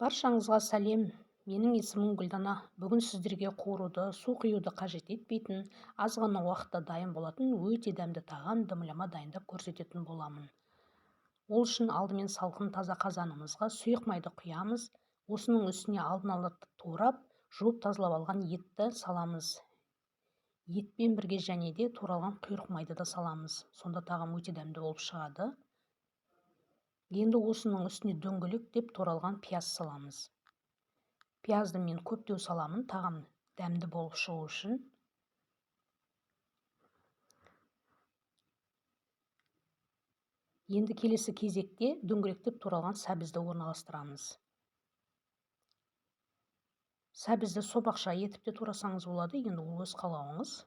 Баршаңызға сәлем. Менің есімім Гүлдана. Бүгін сіздерге қуыруды, су құюды қажет етпейтін, аз ғана уақытта дайын болатын өте дәмді тағам дымлама дайындап көрсететін боламын. Ол үшін алдымен салқын таза қазанымызға сұйық майды құямыз. Осының үстіне алдын ала турап, жуып тазалап алған етті саламыз. Етпен бірге және де туралған құйрық майды да саламыз. Сонда тағам өте дәмді болып шығады. Енді осының үстіне дөңгелектеп туралған пияз саламыз. Пиязды мен көптеу саламын, тағам дәмді болып шығу үшін. Енді келесі кезекте дөңгелектеп туралған сәбізді орналастырамыз. Сәбізді сопақша етіп те турасаңыз болады, енді ол өз қалауыңыз.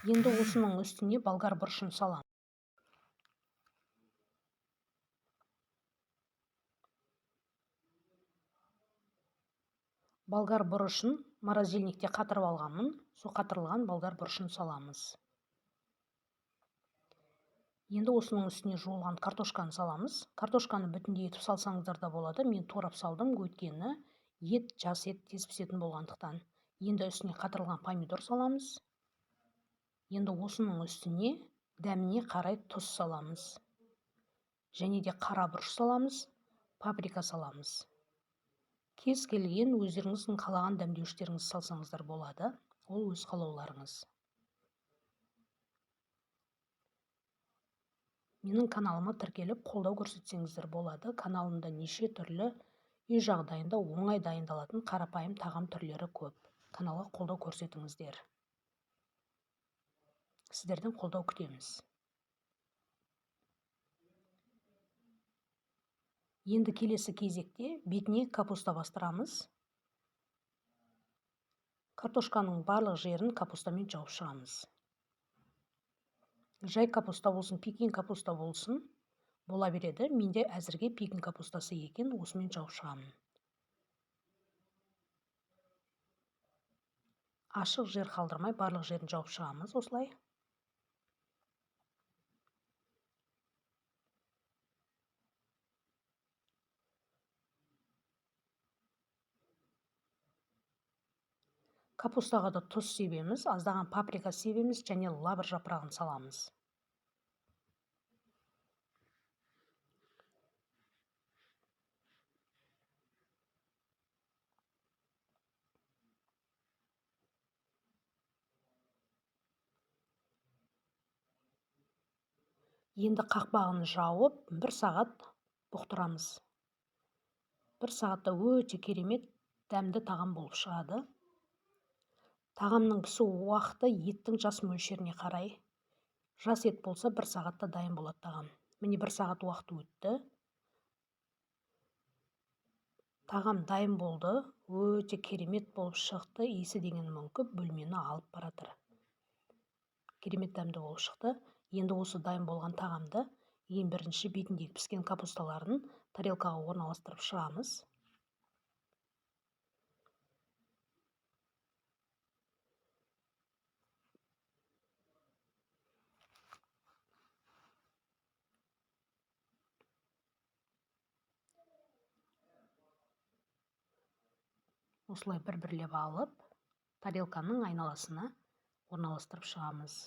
Енді осының үстіне болгар бұрышын саламыз. Болгар бұрышын морозильникте қатырып алғанмын. Сол қатырылған болгар бұрышын саламыз. Енді осының үстіне жуылған картошканы саламыз. Картошканы бүтіндей етіп салсаңыздар да болады. Мен турап салдым, өйткені ет жас ет тез пісетін болғандықтан. Енді үстіне қатырылған помидор саламыз. Енді осының үстіне дәміне қарай тұз саламыз. Және де қара бұрыш саламыз, паприка саламыз. Кез келген өздеріңіздің қалаған дәмдеуіштеріңізді салсаңыздар болады. Ол өз қалауларыңыз. Менің каналыма тіркеліп, қолдау көрсетсеңіздер болады. Каналымда неше түрлі үй жағдайында оңай дайындалатын қарапайым тағам түрлері көп. Каналға қолдау көрсетіңіздер. Сіздерден қолдау күтеміз. Енді келесі кезекте бетіне капуста бастырамыз. Картошканың барлық жерін капустамен жауып шығамыз. Жай капуста болсын, пекин капуста болсын, бола береді. Менде әзірге пекин капустасы екен, осымен жауып шығамын. Ашық жер қалдырмай барлық жерін жауып шығамыз осылай. Капустаға да тұз себеміз, аздаған паприка себеміз және лавр жапырағын саламыз. Енді қақпағын жауып, 1 сағат бұқтырамыз. 1 сағатта өте керемет дәмді тағам болып шығады. Тағамның пісу уақыты еттің жас мөлшеріне қарай. Жас ет болса 1 сағатта дайын болады тағам. Міне 1 сағат уақыт өтті. Тағам дайын болды. Өте керемет болып шықты. Иісі деген мүңкіп бөлмені алып баратыр. Керемет дәмді болып шықты. Енді осы дайын болған тағамды ең бірінші бетіндегі піскен капусталарын тарелкаға орналастырып шығамыз. Осылай бір-бірлеп алып, тарелканың айналасына орналастырып шығамыз.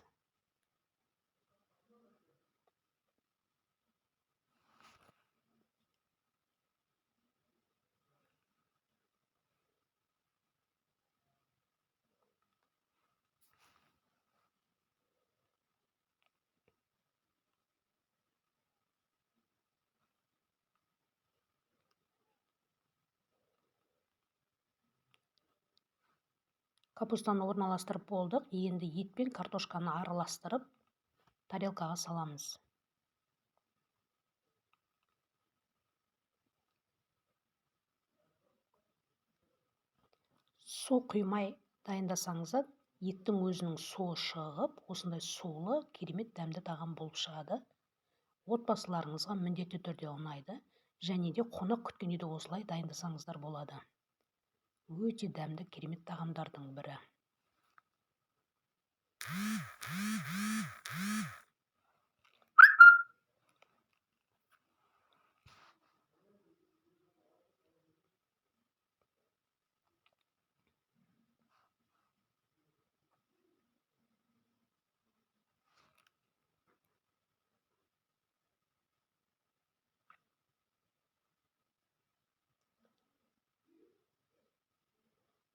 Капустаны орналастырып болдық. Енді ет пен картошканы араластырып, тарелкаға саламыз. Су құймай дайындасаңыз, еттің өзінің суы шығып, осындай сулы, керемет дәмді тағам болып шығады. Отбасыларыңызға міндетті түрде ұнайды. Және де қонақ күткенде де осылай дайындасаңыздар болады. өте дәмді керемет тағамдардың бірі.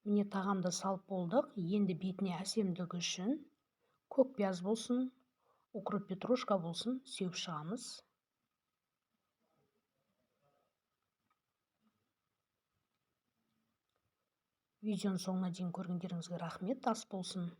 Міне тағамды салып болдық. Енді бетіне әсемдігі үшін көкпияз болсын, укроп петрушка болсын сеуіп шығамыз. Видеоның соңына дейін көргендеріңізге рахмет, ас болсын.